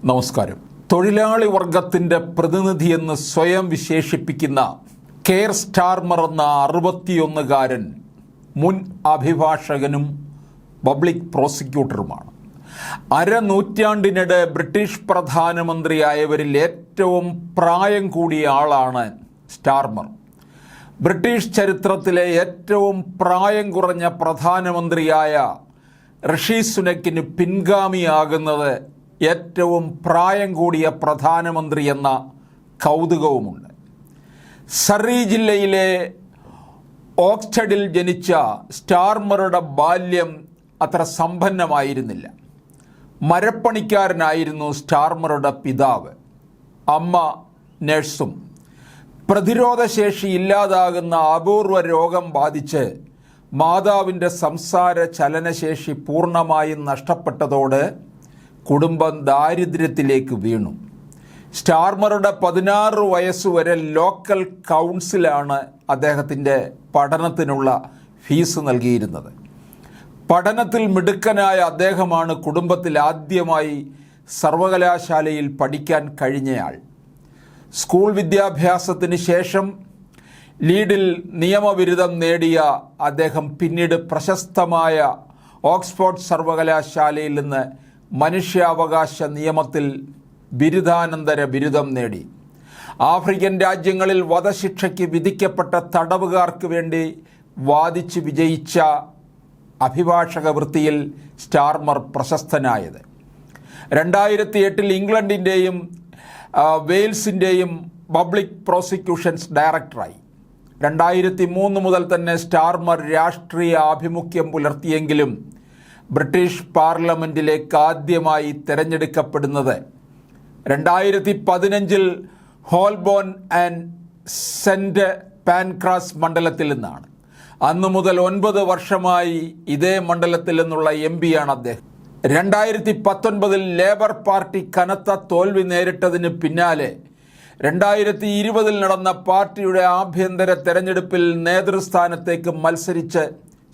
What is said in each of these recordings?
നമസ്കാരം. തൊഴിലാളി വർഗത്തിൻ്റെ പ്രതിനിധിയെന്ന് സ്വയം വിശേഷിപ്പിക്കുന്ന കെയർ സ്റ്റാർമർ എന്ന 61-കാരൻ മുൻ അഭിഭാഷകനും പബ്ലിക് പ്രോസിക്യൂട്ടറുമാണ്. അരനൂറ്റാണ്ടിനിടെ ബ്രിട്ടീഷ് പ്രധാനമന്ത്രിയായവരിൽ ഏറ്റവും പ്രായം കൂടിയ ആളാണ് സ്റ്റാർമർ. ബ്രിട്ടീഷ് ചരിത്രത്തിലെ ഏറ്റവും പ്രായം കുറഞ്ഞ പ്രധാനമന്ത്രിയായ ഋഷി സുനക്കിന് പിൻഗാമിയാകുന്നത് ഏറ്റവും പ്രായം കൂടിയ പ്രധാനമന്ത്രി എന്ന കൗതുകവുമുണ്ട്. സറി ജില്ലയിലെ ഓക്സ്ഫഡിൽ ജനിച്ച സ്റ്റാർമറുടെ ബാല്യം അത്ര സമ്പന്നമായിരുന്നില്ല. മരപ്പണിക്കാരനായിരുന്നു സ്റ്റാർമറുടെ പിതാവ്. അമ്മ നഴ്സും. പ്രതിരോധശേഷി ഇല്ലാതാകുന്ന അപൂർവ രോഗം ബാധിച്ച് മാതാവിൻ്റെ സംസാര ചലനശേഷി പൂർണ്ണമായും നഷ്ടപ്പെട്ടതോടെ കുടുംബം ദാരിദ്ര്യത്തിലേക്ക് വീണു. സ്റ്റാർമറുടെ 16 വയസ്സുവരെ ലോക്കൽ കൗൺസിലാണ് അദ്ദേഹത്തിൻ്റെ പഠനത്തിനുള്ള ഫീസ് നൽകിയിരുന്നത്. പഠനത്തിൽ മിടുക്കനായ അദ്ദേഹമാണ് കുടുംബത്തിൽ ആദ്യമായി സർവകലാശാലയിൽ പഠിക്കാൻ കഴിഞ്ഞയാൾ. സ്കൂൾ വിദ്യാഭ്യാസത്തിന് ശേഷം ലീഡിൽ നിയമബിരുദം നേടിയ അദ്ദേഹം പിന്നീട് പ്രശസ്തമായ ഓക്സ്ഫോർഡ് സർവകലാശാലയിൽ നിന്ന് മനുഷ്യാവകാശ നിയമത്തിൽ ബിരുദാനന്തര ബിരുദം നേടി. ആഫ്രിക്കൻ രാജ്യങ്ങളിൽ വധശിക്ഷയ്ക്ക് വിധിക്കപ്പെട്ട തടവുകാർക്ക് വേണ്ടി വാദിച്ച് വിജയിച്ച അഭിഭാഷക വൃത്തിയിൽ സ്റ്റാർമർ പ്രശസ്തനായത്. 2008 ഇംഗ്ലണ്ടിൻ്റെയും വെയിൽസിൻ്റെയും പബ്ലിക് പ്രോസിക്യൂഷൻസ് ഡയറക്ടറായി. 2003 മുതൽ തന്നെ സ്റ്റാർമർ രാഷ്ട്രീയ ആഭിമുഖ്യം പുലർത്തിയെങ്കിലും ബ്രിട്ടീഷ് പാർലമെൻറ്റിലേക്ക് ആദ്യമായി തിരഞ്ഞെടുക്കപ്പെടുന്നത് 2015 ഹോൾബോൺ ആൻഡ് സെൻറ്റ് പാൻക്രാസ് മണ്ഡലത്തിൽ നിന്നാണ്. അന്നു മുതൽ 9 വർഷമായി ഇതേ മണ്ഡലത്തിൽ നിന്നുള്ള MP ആണ് അദ്ദേഹം. 2019 ലേബർ പാർട്ടി കനത്ത തോൽവി നേരിട്ടതിന് പിന്നാലെ 2020 നടന്ന പാർട്ടിയുടെ ആഭ്യന്തര തെരഞ്ഞെടുപ്പിൽ നേതൃസ്ഥാനത്തേക്ക് മത്സരിച്ച്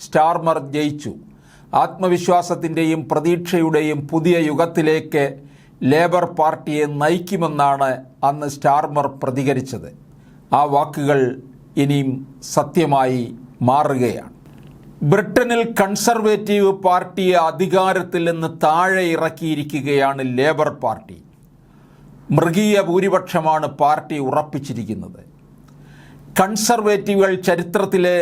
സ്റ്റാർമർ ജയിച്ചു. ആത്മവിശ്വാസത്തിൻ്റെയും പ്രതീക്ഷയുടെയും പുതിയ യുഗത്തിലേക്ക് ലേബർ പാർട്ടിയെ നയിക്കുമെന്നാണ് അന്ന് സ്റ്റാർമർ പ്രതികരിച്ചത്. ആ വാക്കുകൾ ഇനിയും സത്യമായി മാറുകയാണ്. ബ്രിട്ടനിൽ കൺസർവേറ്റീവ് പാർട്ടിയെ അധികാരത്തിൽ നിന്ന് താഴെ ഇറക്കിയിരിക്കുകയാണ് ലേബർ പാർട്ടി. മൃഗീയ ഭൂരിപക്ഷമാണ് പാർട്ടി ഉറപ്പിച്ചിരിക്കുന്നത്. കൺസർവേറ്റീവുകൾ ചരിത്രത്തിലെ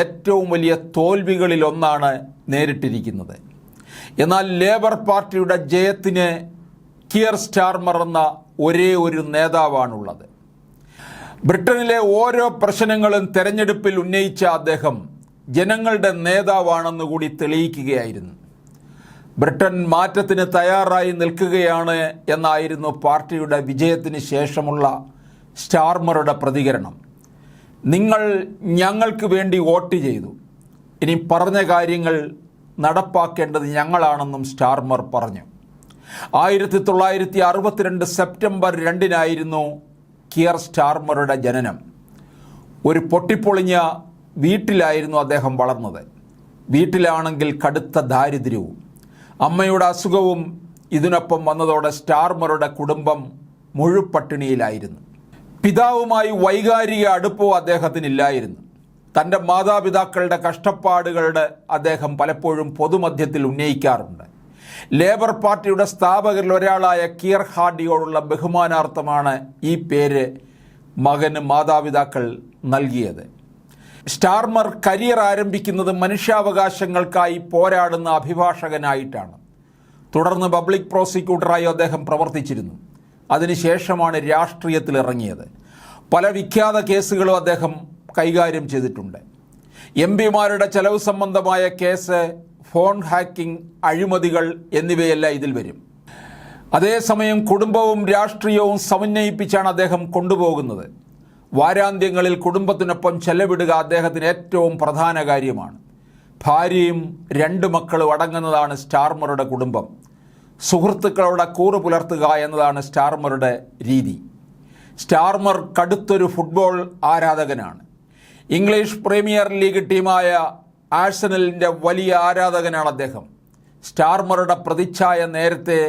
ഏറ്റവും വലിയ തോൽവികളിലൊന്നാണ് നേരിട്ടിരിക്കുന്നത്. എന്നാൽ ലേബർ പാർട്ടിയുടെ ജയത്തിന് കിയർ സ്റ്റാർമർ എന്ന ഒരേ ഒരു നേതാവാണുള്ളത്. ബ്രിട്ടനിലെ ഓരോ പ്രശ്നങ്ങളും തെരഞ്ഞെടുപ്പിൽ ഉന്നയിച്ച അദ്ദേഹം ജനങ്ങളുടെ നേതാവാണെന്ന് കൂടി തെളിയിക്കുകയായിരുന്നു. ബ്രിട്ടൻ മാറ്റത്തിന് തയ്യാറായി നിൽക്കുകയാണ് എന്നായിരുന്നു പാർട്ടിയുടെ വിജയത്തിന് ശേഷമുള്ള സ്റ്റാർമറുടെ പ്രതികരണം. നിങ്ങൾ ഞങ്ങൾക്ക് വേണ്ടി വോട്ട് ചെയ്തു, ഇനി പറഞ്ഞ കാര്യങ്ങൾ നടപ്പാക്കേണ്ടത് ഞങ്ങളാണെന്നും സ്റ്റാർമർ പറഞ്ഞു. 1962 സെപ്റ്റംബർ 2 കിയർ സ്റ്റാർമറുടെ ജനനം. ഒരു പൊട്ടിപ്പൊളിഞ്ഞ വീട്ടിലായിരുന്നു അദ്ദേഹം വളർന്നത്. വീട്ടിലാണെങ്കിൽ കടുത്ത ദാരിദ്ര്യവും അമ്മയുടെ അസുഖവും ഇതിനൊപ്പം വന്നതോടെ സ്റ്റാർമറുടെ കുടുംബം മുഴുപട്ടിണിയിലായിരുന്നു. പിതാവുമായി വൈകാരിക അടുപ്പവും അദ്ദേഹത്തിനില്ലായിരുന്നു. തൻ്റെ മാതാപിതാക്കളുടെ കഷ്ടപ്പാടുകളുടെ അദ്ദേഹം പലപ്പോഴും പൊതുമധ്യത്തിൽ ഉന്നയിക്കാറുണ്ട്. ലേബർ പാർട്ടിയുടെ സ്ഥാപകരിൽ ഒരാളായ കിയർ ഹാർഡിയോടുള്ള ബഹുമാനാർത്ഥമാണ് ഈ പേര് മകന് മാതാപിതാക്കൾ നൽകിയത്. സ്റ്റാർമർ കരിയർ ആരംഭിക്കുന്നത് മനുഷ്യാവകാശങ്ങൾക്കായി പോരാടുന്ന അഭിഭാഷകനായിട്ടാണ്. തുടർന്ന് പബ്ലിക് പ്രോസിക്യൂട്ടറായി അദ്ദേഹം പ്രവർത്തിച്ചിരുന്നു. അതിനുശേഷമാണ് രാഷ്ട്രീയത്തിലിറങ്ങിയത്. പല വിഖ്യാത കേസുകളും അദ്ദേഹം കൈകാര്യം ചെയ്തിട്ടുണ്ട്. MP-മാരുടെ ചെലവ് സംബന്ധമായ കേസ്, ഫോൺ ഹാക്കിംഗ്, അഴിമതികൾ എന്നിവയെല്ലാം ഇതിൽ വരും. അതേസമയം കുടുംബവും രാഷ്ട്രീയവും സമന്വയിപ്പിച്ചാണ് അദ്ദേഹം കൊണ്ടുപോകുന്നത്. വാരാന്ത്യങ്ങളിൽ കുടുംബത്തിനൊപ്പം ചെലവിടുക അദ്ദേഹത്തിന് ഏറ്റവും പ്രധാന കാര്യമാണ്. ഭാര്യയും 2 മക്കളും അടങ്ങുന്നതാണ് സ്റ്റാർമറുടെ കുടുംബം. സുഹൃത്തുക്കളോട് കൂറ് പുലർത്തുക എന്നതാണ് സ്റ്റാർമറുടെ രീതി. സ്റ്റാർമർ കടുത്തൊരു ഫുട്ബോൾ ആരാധകനാണ്. ഇംഗ്ലീഷ് പ്രീമിയർ ലീഗ് ടീമായ ആഴ്സണലിൻ്റെ വലിയ ആരാധകനാണ് അദ്ദേഹം. സ്റ്റാർമറുടെ പ്രതിച്ഛായ നേരത്തെ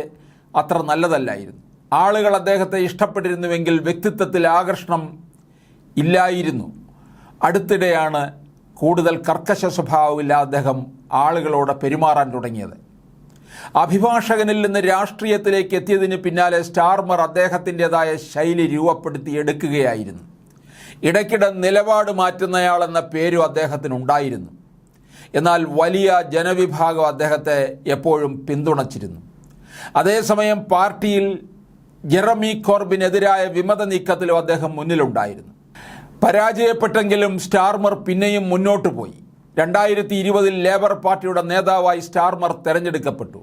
അത്ര നല്ലതല്ലായിരുന്നു. ആളുകൾ അദ്ദേഹത്തെ ഇഷ്ടപ്പെട്ടിരുന്നുവെങ്കിൽ വ്യക്തിത്വത്തിൽ ആകർഷണം ഇല്ലായിരുന്നു. അടുത്തിടെയാണ് കൂടുതൽ കർക്കശ സ്വഭാവമില്ലാതെ അദ്ദേഹം ആളുകളോട് പെരുമാറാൻ തുടങ്ങിയത്. അഭിഭാഷകനിൽ നിന്ന് രാഷ്ട്രീയത്തിലേക്ക് എത്തിയതിന് പിന്നാലെ സ്റ്റാർമർ അദ്ദേഹത്തിൻ്റെതായ ശൈലി രൂപപ്പെടുത്തി എടുക്കുകയായിരുന്നു. ഇടയ്ക്കിടെ നിലപാട് മാറ്റുന്നയാളെന്ന പേരും അദ്ദേഹത്തിനുണ്ടായിരുന്നു. എന്നാൽ വലിയ ജനവിഭാഗം അദ്ദേഹത്തെ എപ്പോഴും പിന്തുണച്ചിരുന്നു. അതേസമയം പാർട്ടിയിൽ ജെറമി കോർബിനെതിരായ വിമത നീക്കത്തിലും അദ്ദേഹം മുന്നിലുണ്ടായിരുന്നു. പരാജയപ്പെട്ടെങ്കിലും സ്റ്റാർമർ പിന്നെയും മുന്നോട്ട് പോയി. 2020 ലേബർ പാർട്ടിയുടെ നേതാവായി സ്റ്റാർമർ തെരഞ്ഞെടുക്കപ്പെട്ടു.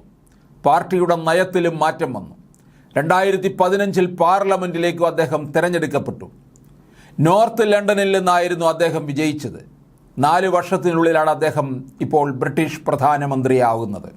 പാർട്ടിയുടെ നയത്തിലും മാറ്റം വന്നു. 2015 പാർലമെൻറ്റിലേക്കും അദ്ദേഹം തെരഞ്ഞെടുക്കപ്പെട്ടു. നോർത്ത് ലണ്ടനിൽ നിന്നായിരുന്നു അദ്ദേഹം വിജയിച്ചത്. 4 വർഷത്തിനുള്ളിലാണ് അദ്ദേഹം ഇപ്പോൾ ബ്രിട്ടീഷ് പ്രധാനമന്ത്രിയാവുന്നത്.